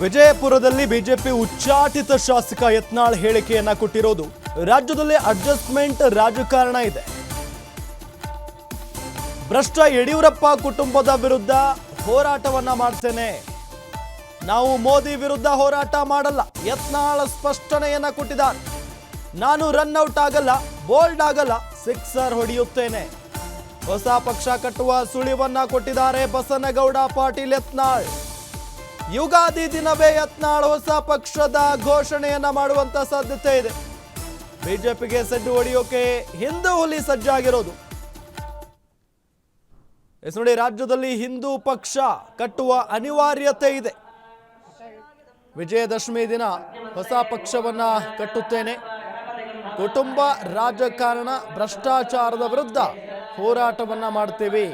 ವಿಜಯಪುರದಲ್ಲಿ ಬಿಜೆಪಿ ಉಚ್ಚಾಟಿತ ಶಾಸಕ ಯತ್ನಾಳ್ ಹೇಳಿಕೆಯನ್ನ ಕೊಟ್ಟಿರೋದು. ರಾಜ್ಯದಲ್ಲಿ ಅಡ್ಜಸ್ಟ್ಮೆಂಟ್ ರಾಜಕಾರಣ ಇದೆ. ಭ್ರಷ್ಟ ಯಡಿಯೂರಪ್ಪ ಕುಟುಂಬದ ವಿರುದ್ಧ ಹೋರಾಟವನ್ನ ಮಾಡ್ತೇನೆ, ನಾವು ಮೋದಿ ವಿರುದ್ಧ ಹೋರಾಟ ಮಾಡಲ್ಲ. ಯತ್ನಾಳ್ ಸ್ಪಷ್ಟನೆಯನ್ನ ಕೊಟ್ಟಿದ್ದಾರೆ. ನಾನು ರನ್ಔಟ್ ಆಗಲ್ಲ, ಬೋಲ್ಡ್ ಆಗಲ್ಲ, ಸಿಕ್ಸರ್ ಹೊಡೆಯುತ್ತೇನೆ. ಹೊಸ ಪಕ್ಷ ಕಟ್ಟುವ ಸುಳಿವನ್ನ ಕೊಟ್ಟಿದ್ದಾರೆ ಬಸನಗೌಡ ಪಾಟೀಲ್ ಯತ್ನಾಳ್. ಯುಗಾದಿ ದಿನವೇ ಯತ್ನಾಳ್ ಹೊಸ ಪಕ್ಷದ ಘೋಷಣೆಯನ್ನ ಮಾಡುವಂತ ಸಾಧ್ಯತೆ ಇದೆ. ಬಿಜೆಪಿಗೆ ಸಡ್ಡು ಹೊಡೆಯೋಕೆ ಹಿಂದೂ ಹುಲಿ ಸಜ್ಜಾಗಿರೋದು. ನೋಡಿ, ರಾಜ್ಯದಲ್ಲಿ ಹಿಂದೂ ಪಕ್ಷ ಕಟ್ಟುವ ಅನಿವಾರ್ಯತೆ ಇದೆ. ವಿಜಯದಶಮಿ ದಿನ ಹೊಸ ಪಕ್ಷವನ್ನ ಕಟ್ಟುತ್ತೇನೆ, ಕುಟುಂಬ ರಾಜಕಾರಣ ಭ್ರಷ್ಟಾಚಾರದ ವಿರುದ್ಧ ಹೋರಾಟವನ್ನ ಮಾಡ್ತೀವಿ.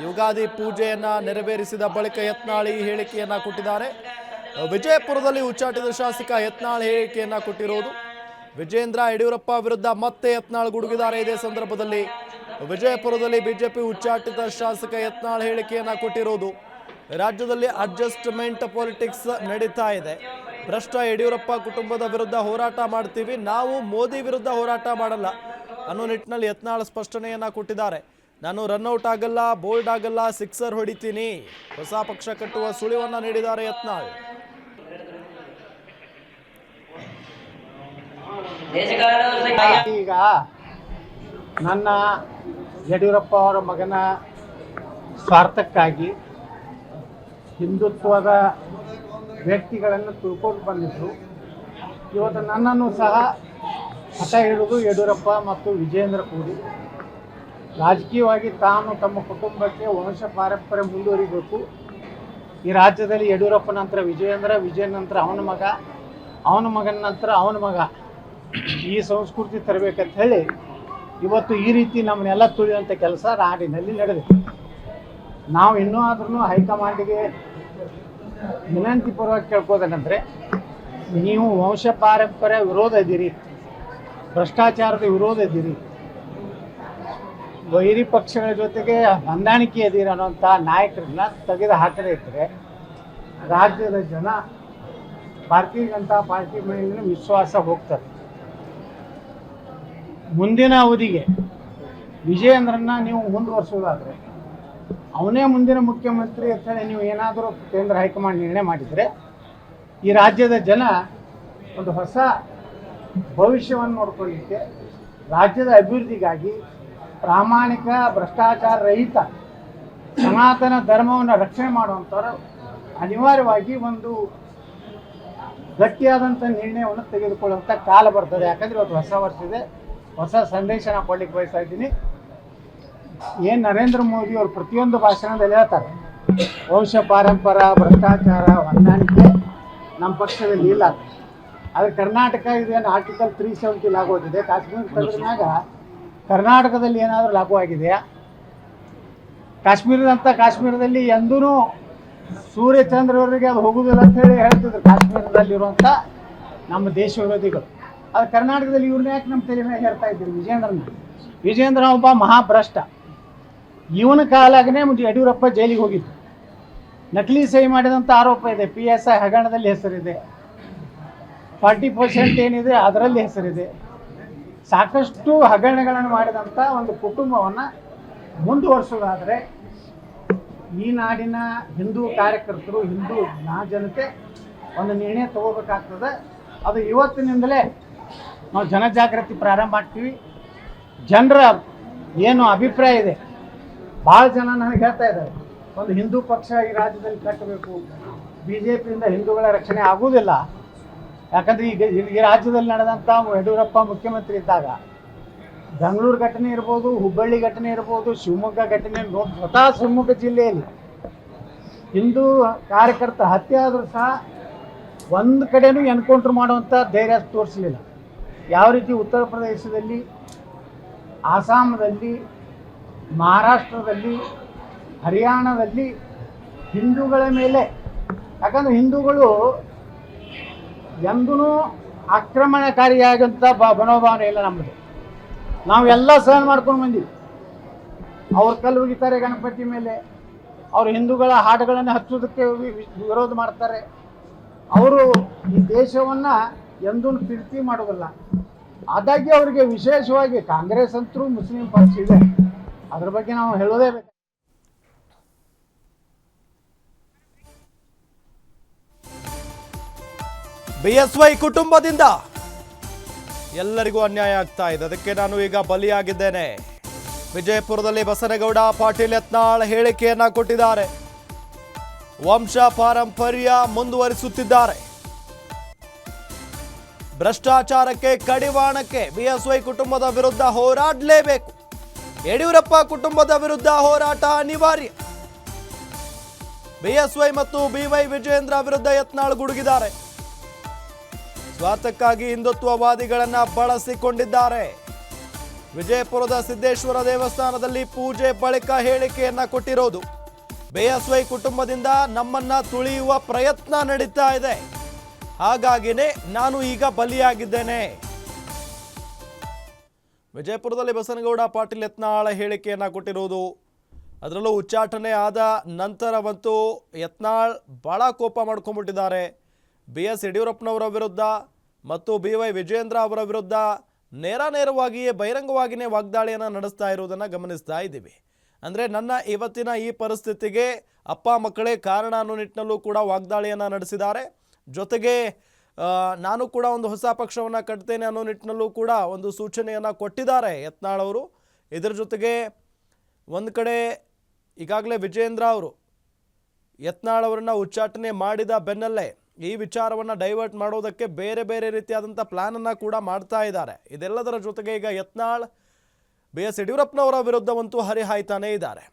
ಯುಗಾದಿ ಪೂಜೆಯನ್ನ ನೆರವೇರಿಸಿದ ಬಳಿಕ ಯತ್ನಾಳ್ ಈ ಹೇಳಿಕೆಯನ್ನ ಕೊಟ್ಟಿದ್ದಾರೆ. ವಿಜಯಪುರದಲ್ಲಿ ಉಚ್ಚಾಟಿತ ಶಾಸಕ ಯತ್ನಾಳ್ ಹೇಳಿಕೆಯನ್ನ ಕೊಟ್ಟಿರೋದು. ವಿಜೇಂದ್ರ ಯಡಿಯೂರಪ್ಪ ವಿರುದ್ಧ ಮತ್ತೆ ಯತ್ನಾಳ್ ಗುಡುಗಿದ್ದಾರೆ. ಇದೇ ಸಂದರ್ಭದಲ್ಲಿ ವಿಜಯಪುರದಲ್ಲಿ ಬಿಜೆಪಿ ಉಚ್ಚಾಟಿತ ಶಾಸಕ ಯತ್ನಾಳ್ ಹೇಳಿಕೆಯನ್ನ ಕೊಟ್ಟಿರೋದು. ರಾಜ್ಯದಲ್ಲಿ ಅಡ್ಜಸ್ಟ್ಮೆಂಟ್ ಪಾಲಿಟಿಕ್ಸ್ ನಡೀತಾ ಇದೆ. ಭ್ರಷ್ಟ ಯಡಿಯೂರಪ್ಪ ಕುಟುಂಬದ ವಿರುದ್ಧ ಹೋರಾಟ ಮಾಡ್ತೀವಿ, ನಾವು ಮೋದಿ ವಿರುದ್ಧ ಹೋರಾಟ ಮಾಡಲ್ಲ ಅನ್ನೋ ನಿಟ್ಟಿನಲ್ಲಿ ಯತ್ನಾಳ್ ಸ್ಪಷ್ಟನೆಯನ್ನ ಕೊಟ್ಟಿದ್ದಾರೆ. ನಾನು ರನ್ಔಟ್ ಆಗಲ್ಲ, ಬೋಲ್ಡ್ ಆಗಲ್ಲ, ಸಿಕ್ಸರ್ ಹೊಡಿತೀನಿ. ಹೊಸ ಪಕ್ಷ ಕಟ್ಟುವ ಸುಳಿವನ್ನ ನೀಡಿದ್ದಾರೆ ಯತ್ನಾಳ್. ಈಗ ನನ್ನ ಯಡಿಯೂರಪ್ಪ ಅವರ ಮಗನ ಸ್ವಾರ್ಥಕ್ಕಾಗಿ ಹಿಂದುತ್ವದ ವ್ಯಕ್ತಿಗಳನ್ನು ತುಳ್ಕೊಂಡು ಬಂದಿದ್ರು. ಇವತ್ತು ನನ್ನನ್ನು ಸಹ ಹಠ ಹಿಡಿದು ಯಡಿಯೂರಪ್ಪ ಮತ್ತು ವಿಜೇಂದ್ರ ಕೂಡಿ ರಾಜಕೀಯವಾಗಿ ತಾನು ತಮ್ಮ ಕುಟುಂಬಕ್ಕೆ ವಂಶ ಪಾರಂಪರ್ಯ ಮುಂದುವರಿಬೇಕು. ಈ ರಾಜ್ಯದಲ್ಲಿ ಯಡಿಯೂರಪ್ಪ ನಂತರ ವಿಜೇಂದ್ರ, ವಿಜಯನ್ ನಂತರ ಅವನ ಮಗ, ಅವನ ಮಗನ ನಂತರ ಅವನ ಮಗ, ಈ ಸಂಸ್ಕೃತಿ ತರಬೇಕಂತ ಹೇಳಿ ಇವತ್ತು ಈ ರೀತಿ ನಮ್ಮನ್ನೆಲ್ಲ ತುಳಿಯುವಂಥ ಕೆಲಸ ನಾಡಿನಲ್ಲಿ ನಡೆದಿದೆ. ನಾವು ಇನ್ನೂ ಆದ್ರೂ ಹೈಕಮಾಂಡಿಗೆ ವಿನಂತಿ ಪೂರ್ವಕ ಕೇಳ್ಕೋದೇನೆಂದರೆ, ನೀವು ವಂಶ ಪಾರಂಪರ್ಯ ವಿರೋಧ ಇದ್ದೀರಿ, ಭ್ರಷ್ಟಾಚಾರದ ವಿರೋಧ ಇದ್ದೀರಿ, ವೈರಿ ಪಕ್ಷಗಳ ಜೊತೆಗೆ ಹೊಂದಾಣಿಕೆ ಇದ್ದೀರಿ ಅನ್ನೋಂಥ ನಾಯಕರನ್ನ ತೆಗೆದು ಹಾಕದೇ ಇದ್ದರೆ ರಾಜ್ಯದ ಜನ ಭಾರತೀಯ ಜನತಾ ಪಾರ್ಟಿ ಮೇಲಿನ ವಿಶ್ವಾಸ ಹೋಗ್ತದೆ. ಮುಂದಿನ ಅವಧಿಗೆ ವಿಜಯೇಂದ್ರನ್ನ ನೀವು ಮುಂದುವರಿಸೋದಾದರೆ ಅವನೇ ಮುಂದಿನ ಮುಖ್ಯಮಂತ್ರಿ ಅಂತೇಳಿ ನೀವು ಏನಾದರೂ ಕೇಂದ್ರ ಹೈಕಮಾಂಡ್ ನಿರ್ಣಯ ಮಾಡಿದರೆ ಈ ರಾಜ್ಯದ ಜನ ಒಂದು ಹೊಸ ಭವಿಷ್ಯವನ್ನು ನೋಡ್ಕೊಳ್ಳಿಕ್ಕೆ, ರಾಜ್ಯದ ಅಭಿವೃದ್ಧಿಗಾಗಿ ಪ್ರಾಮಾಣಿಕ ಭ್ರಷ್ಟಾಚಾರ ರಹಿತ ಸನಾತನ ಧರ್ಮವನ್ನು ರಕ್ಷಣೆ ಮಾಡುವಂಥವ್ರು ಅನಿವಾರ್ಯವಾಗಿ ಒಂದು ಗಟ್ಟಿಯಾದಂಥ ನಿರ್ಣಯವನ್ನು ತೆಗೆದುಕೊಳ್ಳುವಂಥ ಕಾಲ ಬರ್ತದೆ. ಯಾಕಂದರೆ ಇವತ್ತು ಹೊಸ ವರ್ಷ ಇದೆ, ಹೊಸ ಸಂದೇಶ ನಾನು ಕೊಡ್ಲಿಕ್ಕೆ ಬಯಸ್ತಾ ಇದ್ದೀನಿ. ಏನು ನರೇಂದ್ರ ಮೋದಿ ಅವರು ಪ್ರತಿಯೊಂದು ಭಾಷಣದಲ್ಲಿ ಹೇಳ್ತಾರೆ, ವಂಶ ಪಾರಂಪರ್ಯ ಭ್ರಷ್ಟಾಚಾರ ಹೊಂದಾಣಿಕೆ ನಮ್ಮ ಪಕ್ಷದಲ್ಲಿ ಇಲ್ಲ. ಆದರೆ ಕರ್ನಾಟಕ ಇದೇನು ಆರ್ಟಿಕಲ್ 370 ಲಾಗು ಆಗಿದೆ. ಕಾಶ್ಮೀರ ತೆಗೆದಾಗ ಕರ್ನಾಟಕದಲ್ಲಿ ಏನಾದರೂ ಲಾಗು ಆಗಿದೆಯಾ? ಕಾಶ್ಮೀರದಲ್ಲಿ ಎಂದೂ ಸೂರ್ಯಚಂದ್ರವರಿಗೆ ಅದು ಹೋಗುವುದಿಲ್ಲ ಅಂತ ಹೇಳಿ ಹೇಳ್ತಿದ್ರು ಕಾಶ್ಮೀರದಲ್ಲಿರುವಂಥ ನಮ್ಮ ದೇಶ ವಿರೋಧಿಗಳು. ಅದು ಕರ್ನಾಟಕದಲ್ಲಿ ಇವ್ರನ್ನ ಯಾಕೆ ನಮ್ಮ ತಲೆ ಮೇಲೆ ಹೇಳ್ತಾ ಇದ್ದೀರಿ? ವಿಜೇಂದ್ರ ಒಬ್ಬ ಮಹಾಭ್ರಷ್ಟ. ಇವನ ಕಾಲಾಗನೇ ಯಡಿಯೂರಪ್ಪ ಜೈಲಿಗೆ ಹೋಗಿದ್ದು. ನಕಲಿ ಸಹಿ ಮಾಡಿದಂಥ ಆರೋಪ ಇದೆ. PSI ಹಗರಣದಲ್ಲಿ ಹೆಸರಿದೆ, 40% ಏನಿದೆ ಅದರಲ್ಲಿ ಹೆಸರಿದೆ. ಸಾಕಷ್ಟು ಹಗರಣಗಳನ್ನು ಮಾಡಿದಂಥ ಒಂದು ಕುಟುಂಬವನ್ನು ಮುಂದುವರಿಸೋದಾದರೆ ಈ ನಾಡಿನ ಹಿಂದೂ ಕಾರ್ಯಕರ್ತರು, ಹಿಂದೂ ಜನತೆ ಒಂದು ನಿರ್ಣಯ ತಗೋಬೇಕಾಗ್ತದೆ. ಅದು ಇವತ್ತಿನಿಂದಲೇ ನಾವು ಜನಜಾಗೃತಿ ಪ್ರಾರಂಭ ಮಾಡ್ತೀವಿ. ಜನರ ಏನು ಅಭಿಪ್ರಾಯ ಇದೆ, ಭಾಳ ಜನ ನನಗೆ ಹೇಳ್ತಾ ಇದ್ದಾರೆ, ಒಂದು ಹಿಂದೂ ಪಕ್ಷ ಈ ರಾಜ್ಯದಲ್ಲಿ ಕಟ್ಟಬೇಕು, BJPಯಿಂದ ಹಿಂದೂಗಳ ರಕ್ಷಣೆ ಆಗುವುದಿಲ್ಲ. ಯಾಕಂದರೆ ಈಗ ಈ ರಾಜ್ಯದಲ್ಲಿ ನಡೆದಂಥ ಯಡಿಯೂರಪ್ಪ ಮುಖ್ಯಮಂತ್ರಿ ಇದ್ದಾಗ ಬೆಂಗಳೂರು ಘಟನೆ ಇರ್ಬೋದು, ಹುಬ್ಬಳ್ಳಿ ಘಟನೆ ಇರ್ಬೋದು, ಶಿವಮೊಗ್ಗ ಘಟನೆ ಸ್ವತಃ ಶಿವಮೊಗ್ಗ ಜಿಲ್ಲೆಯಲ್ಲಿ ಹಿಂದೂ ಕಾರ್ಯಕರ್ತ ಹತ್ಯೆ ಆದರೂ ಸಹ ಒಂದು ಕಡೆನೂ ಎನ್ಕೌಂಟ್ರ್ ಮಾಡುವಂಥ ಧೈರ್ಯ ತೋರಿಸಲಿಲ್ಲ. ಯಾವ ರೀತಿ ಉತ್ತರ ಪ್ರದೇಶದಲ್ಲಿ, ಆಸಾಮದಲ್ಲಿ, ಮಹಾರಾಷ್ಟ್ರದಲ್ಲಿ, ಹರಿಯಾಣದಲ್ಲಿ ಹಿಂದೂಗಳ ಮೇಲೆ, ಯಾಕಂದರೆ ಹಿಂದೂಗಳು ಎಂದೂ ಆಕ್ರಮಣಕಾರಿಯಾಗಂಥ ಮನೋಭಾವನೆ ಇಲ್ಲ ನಮ್ಮದು. ನಾವೆಲ್ಲ ಸಹನ ಮಾಡ್ಕೊಂಡು ಬಂದೀವಿ. ಅವ್ರು ಕಲ್ಲು ಒಗಿತಾರೆ ಗಣಪತಿ ಮೇಲೆ, ಅವರು ಹಿಂದೂಗಳ ಹಾಡುಗಳನ್ನು ಹಚ್ಚೋದಕ್ಕೆ ವಿರೋಧ ಮಾಡ್ತಾರೆ. ಅವರು ಈ ದೇಶವನ್ನ ಎಂದೂ ಪ್ರೀತಿ ಮಾಡೋದಿಲ್ಲ. ಆದಾಗ್ಯೂ ಅವರಿಗೆ ವಿಶೇಷವಾಗಿ ಕಾಂಗ್ರೆಸ್ ಅಂತರೂ ಮುಸ್ಲಿಂ ಪಕ್ಷ ಇದೆ, ಅದ್ರ ಬಗ್ಗೆ ನಾವು ಹೇಳೋದೇ ಬೇಕು. BSY ಕುಟುಂಬದಿಂದ ಎಲ್ಲರಿಗೂ ಅನ್ಯಾಯ ಆಗ್ತಾ ಇದೆ, ಅದಕ್ಕೆ ನಾನು ಈಗ ಬಲಿಯಾಗಿದ್ದೇನೆ. ವಿಜಯಪುರದಲ್ಲಿ ಬಸನಗೌಡ ಪಾಟೀಲ್ ಯತ್ನಾಳ್ ಹೇಳಿಕೆಯನ್ನ ಕೊಟ್ಟಿದ್ದಾರೆ. ವಂಶ ಪಾರಂಪರ್ಯ ಮುಂದುವರಿಸುತ್ತಿದ್ದಾರೆ. ಭ್ರಷ್ಟಾಚಾರಕ್ಕೆ ಕಡಿವಾಣಕ್ಕೆ BSY ಕುಟುಂಬದ ವಿರುದ್ಧ ಹೋರಾಡಲೇಬೇಕು. ಯಡಿಯೂರಪ್ಪ ಕುಟುಂಬದ ವಿರುದ್ಧ ಹೋರಾಟ ಅನಿವಾರ್ಯ. BSY ಮತ್ತು BY ವಿಜಯೇಂದ್ರ ವಿರುದ್ಧ ಯತ್ನಾಳ್ ಗುಡುಗಿದ್ದಾರೆ. ಸ್ವಾರ್ಥಕ್ಕಾಗಿ ಹಿಂದುತ್ವವಾದಿಗಳನ್ನ ಬಳಸಿಕೊಂಡಿದ್ದಾರೆ. ವಿಜಯಪುರದ ಸಿದ್ದೇಶ್ವರ ದೇವಸ್ಥಾನದಲ್ಲಿ ಪೂಜೆ ಬಳಿಕ ಹೇಳಿಕೆಯನ್ನ ಕೊಟ್ಟಿರೋದು. BSY ಕುಟುಂಬದಿಂದ ನಮ್ಮನ್ನ ತುಳಿಯುವ ಪ್ರಯತ್ನ ನಡೀತಾ ಇದೆ, ಹಾಗಾಗಿನೇ ನಾನು ಈಗ ಬಲಿಯಾಗಿದ್ದೇನೆ. ವಿಜಯಪುರದಲ್ಲಿ ಬಸನಗೌಡ ಪಾಟೀಲ್ ಯತ್ನಾಳ್ ಹೇಳಿಕೆಯನ್ನ ಕೊಟ್ಟಿರೋದು. ಅದರಲ್ಲೂ ಉಚ್ಚಾಟನೆ ಆದ ನಂತರವಂತೂ ಯತ್ನಾಳ್ ಬಹಳ ಕೋಪ ಮಾಡ್ಕೊಂಡ್ಬಿಟ್ಟಿದ್ದಾರೆ. BS ಯಡಿಯೂರಪ್ಪನವರ ವಿರುದ್ಧ ಮತ್ತು BY ವಿಜಯೇಂದ್ರ ಅವರ ವಿರುದ್ಧ ನೇರವಾಗಿಯೇ ಬಹಿರಂಗವಾಗಿಯೇ ವಾಗ್ದಾಳಿಯನ್ನು ನಡೆಸ್ತಾ ಇರುವುದನ್ನು ಗಮನಿಸ್ತಾ ಇದ್ದೀವಿ. ಅಂದರೆ ನನ್ನ ಇವತ್ತಿನ ಈ ಪರಿಸ್ಥಿತಿಗೆ ಅಪ್ಪ ಮಕ್ಕಳೇ ಕಾರಣ ಅನ್ನೋ ನಿಟ್ಟಿನಲ್ಲೂ ಕೂಡ ವಾಗ್ದಾಳಿಯನ್ನು ನಡೆಸಿದ್ದಾರೆ. ಜೊತೆಗೆ ನಾನು ಕೂಡ ಒಂದು ಹೊಸ ಪಕ್ಷವನ್ನು ಕಟ್ತೇನೆ ಅನ್ನೋ ನಿಟ್ಟಿನಲ್ಲೂ ಕೂಡ ಒಂದು ಸೂಚನೆಯನ್ನು ಕೊಟ್ಟಿದ್ದಾರೆ ಯತ್ನಾಳ್ ಅವರು. ಇದರ ಜೊತೆಗೆ ಒಂದು ಕಡೆ ಈಗಾಗಲೇ ವಿಜಯೇಂದ್ರ ಅವರು ಯತ್ನಾಳ್ ಅವರನ್ನು ಉಚ್ಚಾಟನೆ ಮಾಡಿದ ಬೆನ್ನಲ್ಲೇ ಈ ವಿಚಾರವನ್ನು ಡೈವರ್ಟ್ ಮಾಡೋದಕ್ಕೆ ಬೇರೆ ಬೇರೆ ರೀತಿಯಾದಂಥ ಪ್ಲಾನನ್ನು ಕೂಡ ಮಾಡ್ತಾ ಇದ್ದಾರೆ. ಇದೆಲ್ಲದರ ಜೊತೆಗೆ ಈಗ ಯತ್ನಾಳ್ BS ಯಡಿಯೂರಪ್ಪನವರ ವಿರುದ್ಧವಂತೂ ಹರಿಹಾಯ್ತಾನೇ ಇದ್ದಾರೆ.